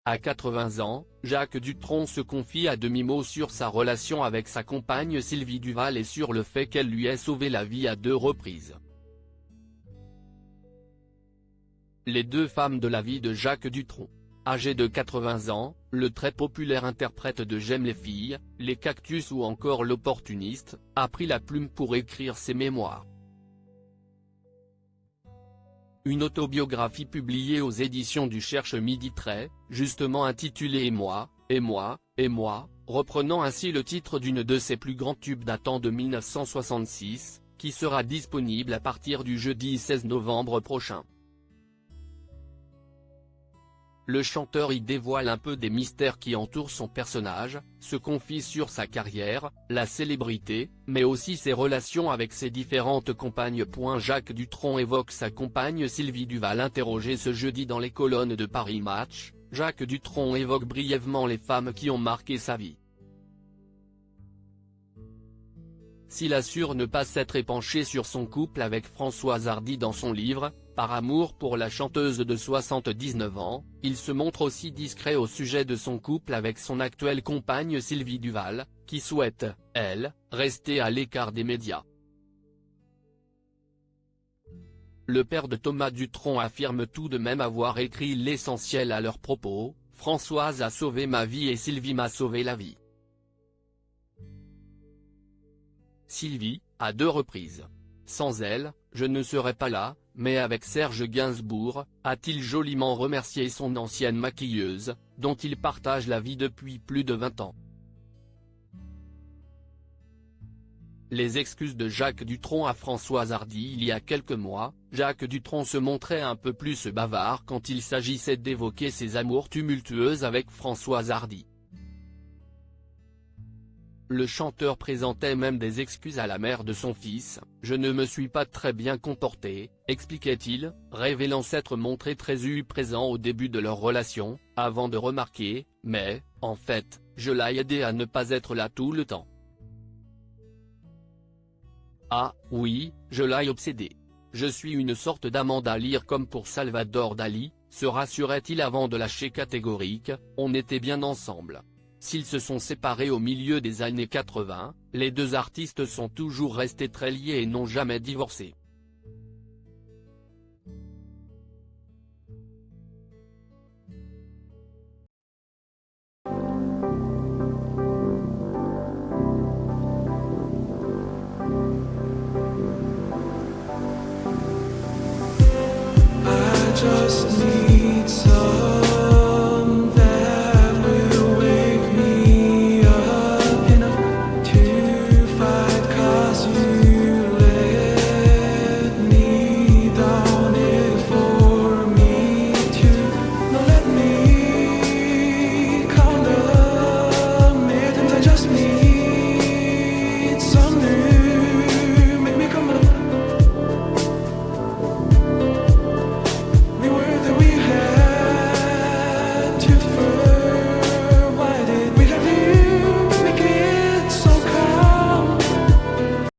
À 80 ans, Jacques Dutronc se confie à demi-mot sur sa relation avec sa compagne Sylvie Duval et sur le fait qu'elle lui ait sauvé la vie à 2 reprises. Les 2 femmes de la vie de Jacques Dutronc. Âgé de 80 ans, le très populaire interprète de J'aime les filles, les cactus ou encore L'opportuniste, a pris la plume pour écrire ses mémoires. Une autobiographie publiée aux éditions du Cherche Midi justement intitulée Et moi, et moi, et moi, reprenant ainsi le titre d'une de ses plus grands tubes datant de 1966, qui sera disponible à partir du jeudi 16 novembre prochain. Le chanteur y dévoile un peu des mystères qui entourent son personnage, se confie sur sa carrière, la célébrité, mais aussi ses relations avec ses différentes compagnes. Jacques Dutronc évoque sa compagne Sylvie Duval interrogée ce jeudi dans les colonnes de Paris Match. Jacques Dutronc évoque brièvement les femmes qui ont marqué sa vie. S'il assure ne pas s'être épanché sur son couple avec Françoise Hardy dans son livre, Par amour pour la chanteuse de 79 ans, il se montre aussi discret au sujet de son couple avec son actuelle compagne Sylvie Duval, qui souhaite, elle, rester à l'écart des médias. Le père de Thomas Dutronc affirme tout de même avoir écrit l'essentiel à leur propos, Françoise a sauvé ma vie et Sylvie m'a sauvé la vie. Sylvie, à 2 reprises. Sans elle, je ne serais pas là, mais avec Serge Gainsbourg, a-t-il joliment remercié son ancienne maquilleuse, dont il partage la vie depuis plus de 20 ans. Les excuses de Jacques Dutronc à Françoise Hardy. Il y a quelques mois, Jacques Dutronc se montrait un peu plus bavard quand il s'agissait d'évoquer ses amours tumultueuses avec Françoise Hardy. Le chanteur présentait même des excuses à la mère de son fils. « Je ne me suis pas très bien comporté », expliquait-il, révélant s'être montré très présent au début de leur relation, avant de remarquer « Mais, en fait, je l'ai aidé à ne pas être là tout le temps. Ah, oui, je l'ai obsédé. Je suis une sorte d'Amanda Lear comme pour Salvador Dali », se rassurait-il avant de lâcher catégorique « On était bien ensemble ». S'ils se sont séparés au milieu des années 80, les 2 artistes sont toujours restés très liés et n'ont jamais divorcé. I just